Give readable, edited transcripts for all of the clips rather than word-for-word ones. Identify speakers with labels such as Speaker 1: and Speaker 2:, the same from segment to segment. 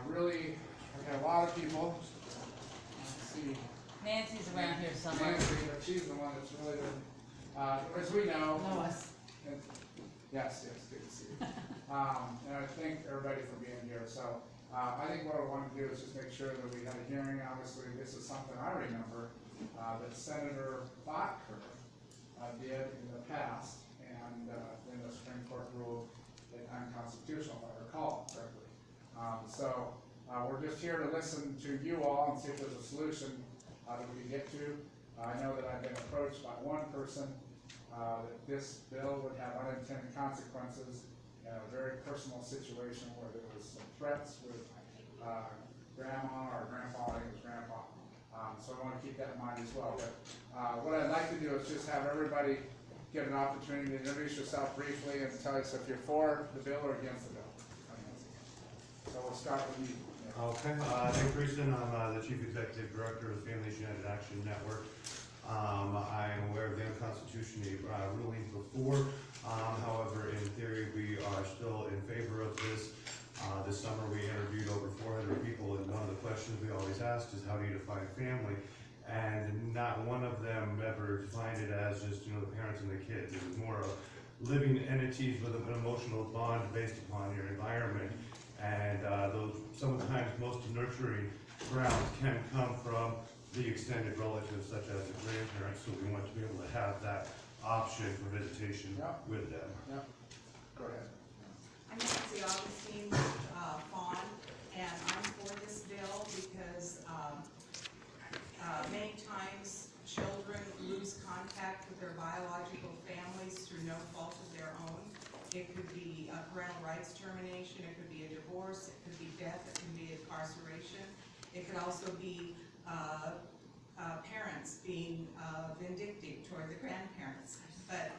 Speaker 1: Really, I've got a lot of people. Let's see.
Speaker 2: Nancy's around here somewhere.
Speaker 1: Nancy, but she's the one that's really been, as we know.
Speaker 2: Lois.
Speaker 1: and- Yes, good to see you. And I thank everybody for being here. So, I think what I want to do is just make sure that we had a hearing. Obviously, this is something I remember, that Senator Botker, did in the past, and, then the Supreme Court ruled it unconstitutional, if I recall correctly. So, we're just here to listen to you all and see if there's a solution, that we can get to. I know that I've been approached by one person, that this bill would have unintended consequences in a very personal situation where there was some threats with, grandma or grandpa, I think it was grandpa. So I want to keep that in mind as well. But, what I'd like to do is just have everybody get an opportunity to introduce yourself briefly and tell us if you're for the bill or against the bill. So we'll start with you.
Speaker 3: Okay, Nick Prieston, I'm the Chief Executive Director of the Families United Action Network. I am aware of the unconstitutionality ruling before, however, in theory, we are still in favor of this. This summer, we interviewed over 400 people, and one of the questions we always asked is, how do you define family? And not one of them ever defined it as just, the parents and the kids. It was more of living entities with an emotional bond based upon your environment. And those sometimes most nurturing grounds can come from the extended relatives, such as the grandparents. So we want to be able to have that option for visitation with them.
Speaker 1: Yeah. Go ahead.
Speaker 4: I'm Nancy Augustine with F.U.A.N, and I'm for this bill because many times children lose contact with their biological families through no fault of their own. It could be a parental rights termination, it could be a divorce, it could be death, it could be incarceration. It could also be parents being vindictive toward the grandparents. But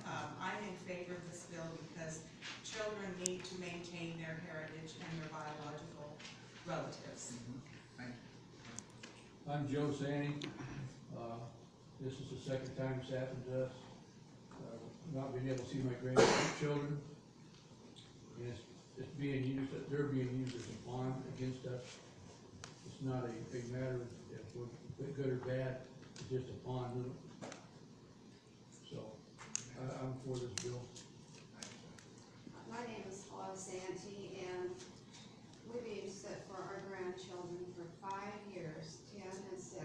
Speaker 4: I'm in favor of this bill because children need to maintain their heritage and their biological relatives.
Speaker 1: Thank you.
Speaker 5: I'm Joe Zanny. This is the second time it's happened to us. Not being able to see my grandchildren. And it's being used, they're being used as a bond against us. It's not a matter of if we're good or bad, it's just a bond. So, I'm for this bill.
Speaker 6: My name is Paula Santee, and we babysit for our grandchildren for 5 years, 10 and 6,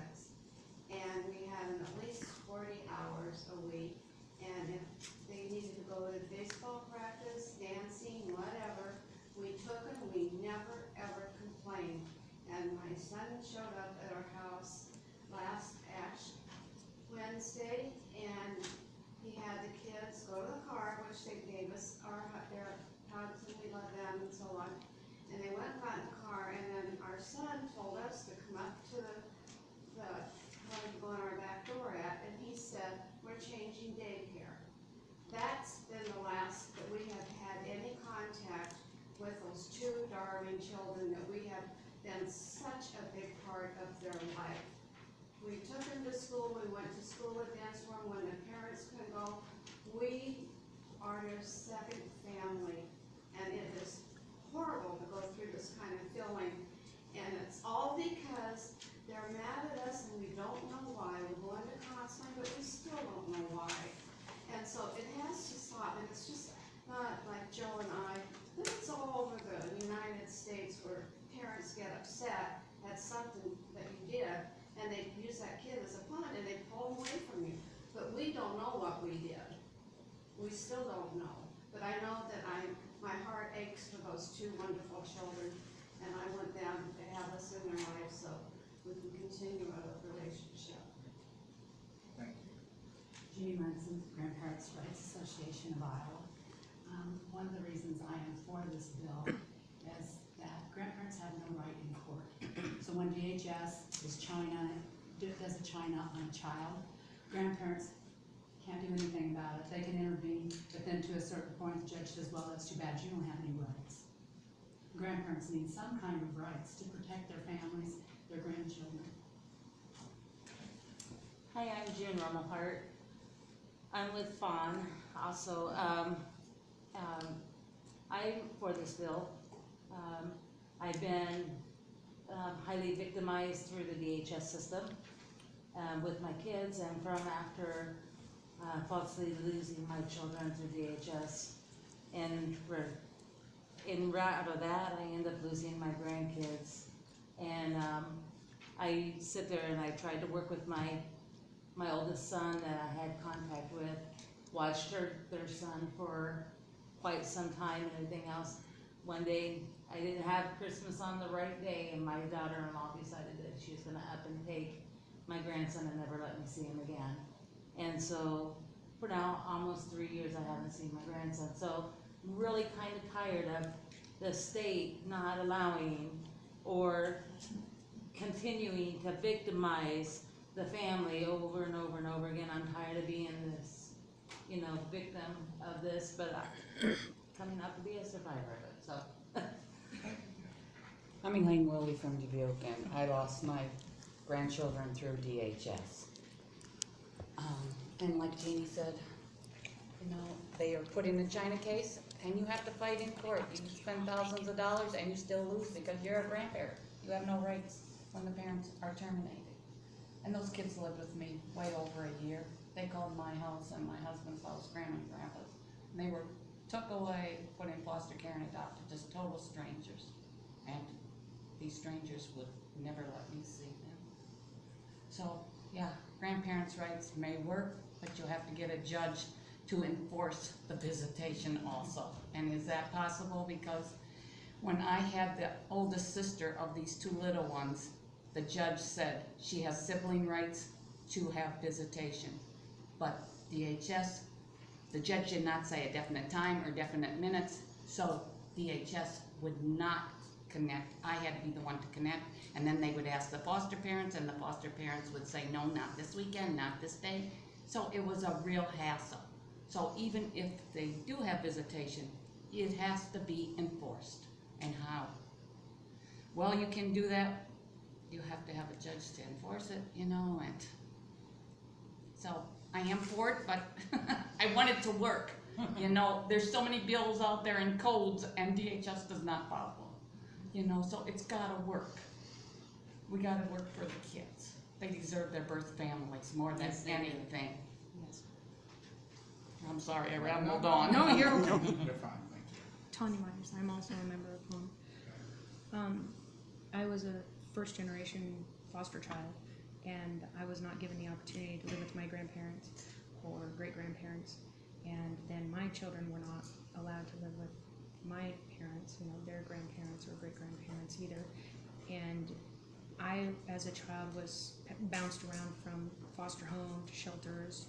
Speaker 6: and we had them at least 40 hours a week. And if they needed to go to baseball practice, dancing, whatever, we took them. We never ever complained. And my son showed up at our house last Ash Wednesday, and he had the kids go to the car, which they gave us their hugs, and we love them and so on. And they went and got in the car, and then our son told us to come up to the where we go in our back door at, and he said, "We're changing daycare." That's been the last that we have had any contact with those two darling children that we have been such a big part of their life. We took them to school, we went to school with them when the parents couldn't go. We are their second family, and it is horrible to go through this kind of feeling. And it's all because they're mad at us and we don't know why. We're going to counseling, but we still don't know why. And so it has to stop, and it's just not like Joe and I, but it's all over the United States where parents get upset at something that you did, and they use that kid as a pawn, and they pull them away from you. But we don't know what we did. We still don't know. But I know that my heart aches for those two wonderful children, and I want them to have us in their lives so we can continue our relationship.
Speaker 1: Thank you.
Speaker 7: Jeannie Munson, Grandparents' Rights Association of Iowa. One of the reasons I am for this bill is that grandparents have no right in court. So when DHS does a China on a child, grandparents can't do anything about it. They can intervene, but then to a certain point, the judge says, well, that's too bad, you don't have any rights. Grandparents need some kind of rights to protect their families, their grandchildren.
Speaker 2: Hi, I'm June Rummelhart. I'm with F.U.A.N. also. I'm for this bill. I've been highly victimized through the DHS system with my kids, and from after falsely losing my children through DHS. And out of that, I end up losing my grandkids. And I sit there and I tried to work with my oldest son that I had contact with, watched their son for quite some time and everything else. One day, I didn't have Christmas on the right day, and my daughter-in-law decided that she was gonna up and take my grandson and never let me see him again. And so, for now, almost 3 years, I haven't seen my grandson. So, I'm really kind of tired of the state not allowing or continuing to victimize the family over and over and over again. I'm tired of being this, victim of this, but I'm coming out to be a survivor of it, so.
Speaker 8: I'm Elaine Willie from Dubuque, and I lost my grandchildren through DHS. And like Jeannie said, they are put in a China case, and you have to fight in court. You spend thousands of dollars, and you still lose because you're a grandparent. You have no rights when the parents are terminated. And those kids lived with me way over a year. They called my house and my husband's house grandma and grandpa's. And they were took away, put in foster care and adopted, just total strangers. And these strangers would never let me see them. So, yeah, grandparents' rights may work, but you'll have to get a judge to enforce the visitation also. And is that possible? Because when I had the oldest sister of these two little ones, the judge said she has sibling rights to have visitation. But DHS, the judge did not say a definite time or definite minutes, so DHS would not connect. I had to be the one to connect, and then they would ask the foster parents, and the foster parents would say, no, not this weekend, not this day. So it was a real hassle. So even if they do have visitation, it has to be enforced. And how? Well, you can do that. You have to have a judge to enforce it, and so I am for it, but I want it to work. There's so many bills out there and codes, and DHS does not follow them. So it's gotta work. We gotta work for the kids. They deserve their birth families more than anything.
Speaker 2: Yes.
Speaker 8: I'm sorry, I rambled on.
Speaker 4: No, you're okay.
Speaker 1: You're fine, thank you.
Speaker 9: Tanya Myers, I'm also a member of F.U.A.N. I was a first-generation foster child, and I was not given the opportunity to live with my grandparents or great-grandparents, and then my children were not allowed to live with my parents, their grandparents or great-grandparents either. And I, as a child, was bounced around from foster home to shelters,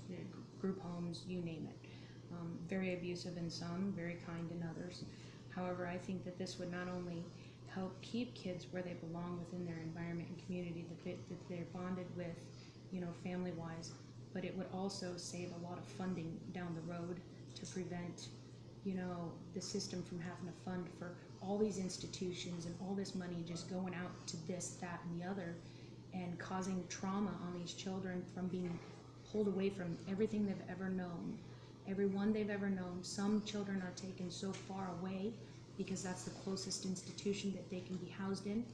Speaker 9: group homes, you name it. Very abusive in some, very kind in others. However, I think that this would not only help keep kids where they belong within their environment and community that they're bonded with, family-wise, but it would also save a lot of funding down the road to prevent, the system from having to fund for all these institutions and all this money just going out to this, that, and the other, and causing trauma on these children from being pulled away from everything they've ever known, everyone they've ever known. Some children are taken so far away because that's the closest institution that they can be housed in.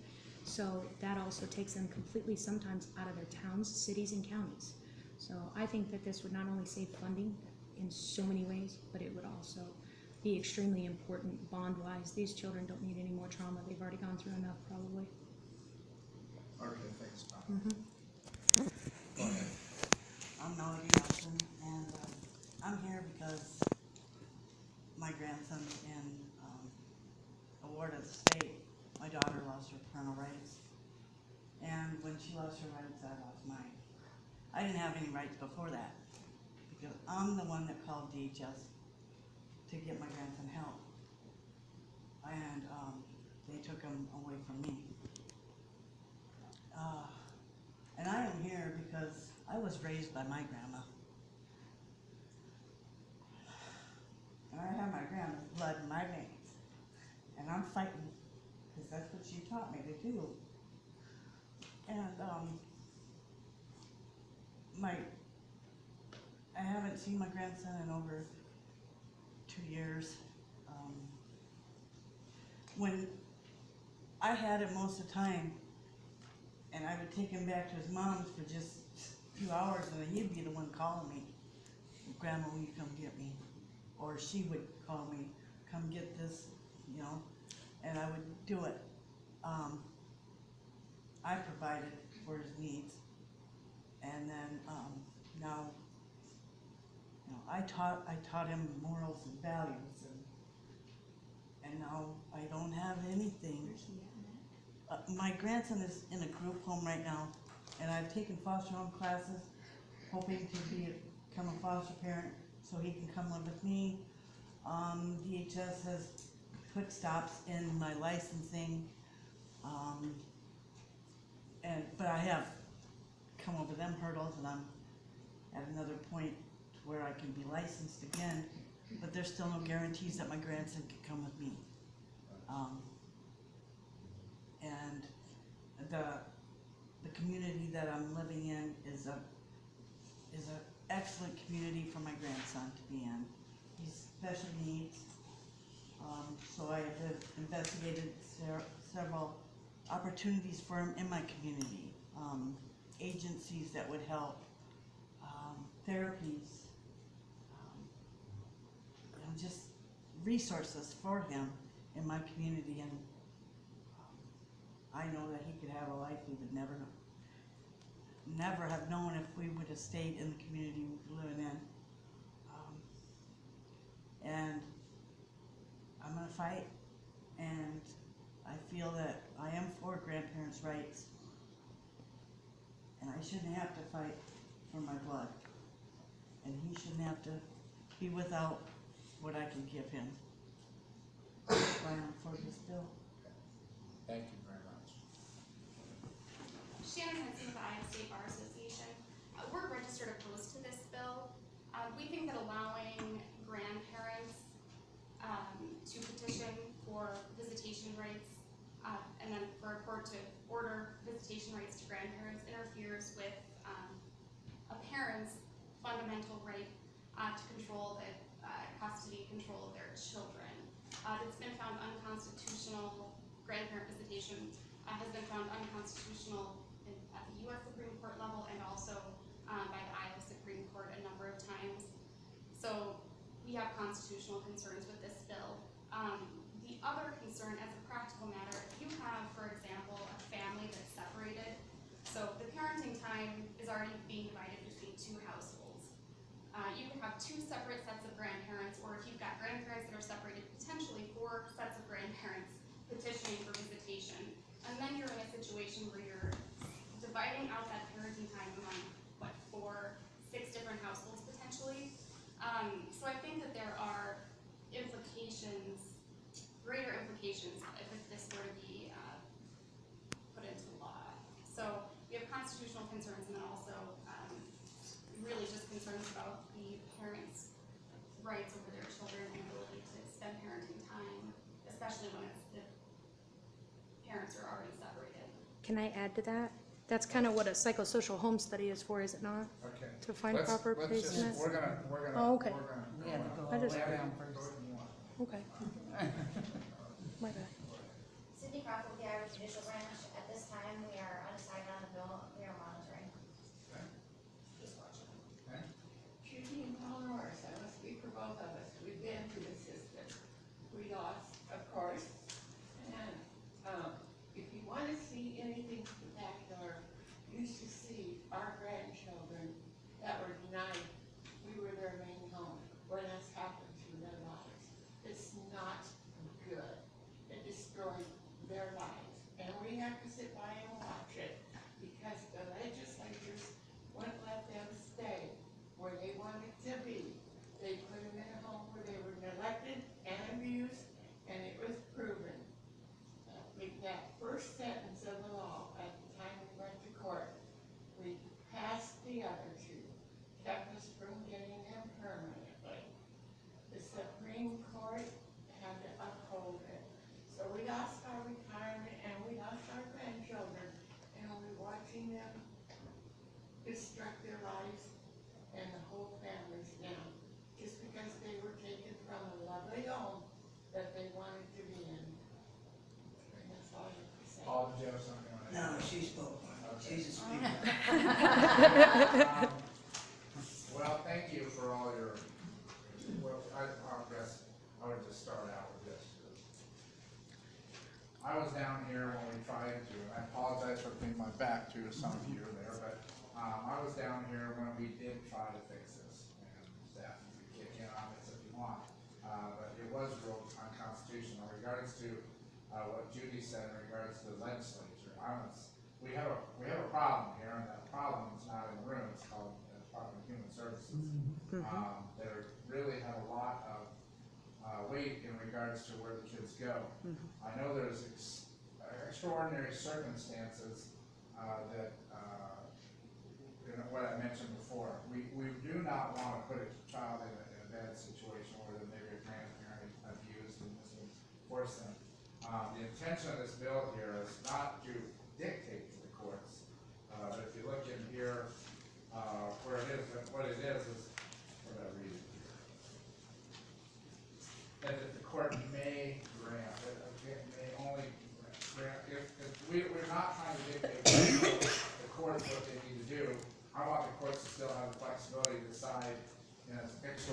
Speaker 9: So that also takes them completely sometimes out of their towns, cities, and counties. So I think that this would not only save funding in so many ways, but it would also be extremely important bond-wise. These children don't need any more trauma. They've already gone through enough, probably.
Speaker 1: Okay, thanks, Bob. Go ahead.
Speaker 10: I'm Melody Nelson, and I'm here because my grandson's in a ward of the state. My daughter lost her parental rights, and when she lost her rights, I lost mine. I didn't have any rights before that, because I'm the one that called DHS to get my grandson help, and they took him away from me. And I am here because I was raised by my grandma. And I have my grandma's blood in my veins. And I'm fighting, because that's what she taught me to do. And I haven't seen my grandson in over 2 years. When I had it most of the time, and I would take him back to his mom's for just a few hours, and then he'd be the one calling me, Grandma, will you come get me? Or she would call me, come get this, you know, and I would do it. I provided for his needs, and then, now, you know, I taught him morals and values, and now I don't have anything. My grandson is in a group home right now, and I've taken foster home classes, hoping to become a foster parent so he can come live with me. DHS has put stops in my licensing, but I have come over them hurdles, and I'm at another point to where I can be licensed again, but there's still no guarantees that my grandson can come with me. And the community that I'm living in is a excellent community for my grandson to be in. He's special needs, so I have investigated several opportunities for him in my community, agencies that would help, therapies, you know, just resources for him in my community, and I know that he could have a life we would never have known if we would have stayed in the community we were living in. And I'm gonna fight, and I feel that I am for grandparents' rights, and I shouldn't have to fight for my blood, and he shouldn't have to be without what I can give him. That's why I'm for this bill.
Speaker 1: Thank you very much.
Speaker 11: Shannon Henson with the Iowa State Bar Association. We're registered opposed to this bill. We think that allowing grandparents to petition for visitation rights and then for a court to order visitation rights to grandparents interferes with a parent's fundamental right to control the custody control of their children. It's been found unconstitutional. Grandparent visitation has been found unconstitutional at the U.S. Supreme Court level and also by the Iowa Supreme Court a number of times. So we have constitutional concerns with this bill. The other concern, as a practical matter, if you have, for example, a family that's separated, so the parenting time is already being divided between two households. You can have two separate sets of grandparents, or if you've got grandparents that are separated, potentially 4 sets of grandparents petitioning for visitation. And then you're in a situation where you're dividing out that parenting time among, 6 different households potentially. So I think that there are implications, greater implications, if this were to be put into law. So we have constitutional concerns, and then also really just concerns about the parents' rights over their children and ability to spend parenting time, especially when the parents are already separated.
Speaker 9: Can I add to that? That's kind of what a psychosocial home study is for, is it not?
Speaker 1: Okay.
Speaker 9: To find proper placement?
Speaker 1: We're gonna.
Speaker 9: Oh, okay.
Speaker 2: We had to go
Speaker 9: I
Speaker 2: all the
Speaker 9: just-
Speaker 2: way around first.
Speaker 9: Okay. My bad.
Speaker 12: Sydney Croft with the Iowa Judicial Branch. At this time, we are undecided on the bill. We are monitoring.
Speaker 1: Okay.
Speaker 12: He's watching.
Speaker 1: Okay.
Speaker 13: Judy and Eleanor, so I must speak for both of us. We've been through the system. We lost, of course. And if you want to see anything spectacular, you should see our grandchildren that were denied. We were their main home when this happened to their lives. It's not good. It destroyed their lives. And we have to sit by and watch it because the legislatures wouldn't let them stay where they wanted to be. They put them in a home where they were neglected and abused, and it was proven. That first sentence of the law at the time we went to court, we passed the other two, kept us from getting them permanently. The Supreme Court had to uphold it. So we lost our retirement and we lost our grandchildren, and we're watching them destruct their lives and the whole families now, just because they were taken from a lovely home that they wanted to be in. And that's all.
Speaker 1: Yeah.
Speaker 14: No, she spoke one.
Speaker 1: Okay.
Speaker 14: She's a speaker.
Speaker 1: Well, thank you for all your, well, I guess I would just start out with this. I was down here when we tried to, and I apologize for putting my back to some of you there, but, I was down here when we did try to fix this, and staff, you can kick in on this if you want. But it was ruled unconstitutional in regards to, what Judy said in regards to the legislature. We have a problem here, and that problem is not in the room, it's called the Department of Human Services. They really have a lot of, weight in regards to where the kids go. I know there's extraordinary circumstances, that, you know, what I mentioned before. We do not want to put a child in a bad situation where maybe a grandparent abused and this would force them. The intention of this bill here is not to dictate to the courts, but if you look in here, where it is, what it is, what did I read it here? That the court may grant, may only grant, we're not trying to dictate the courts what they need to do. I want the courts to still have the flexibility to decide, you know, it's extraordinary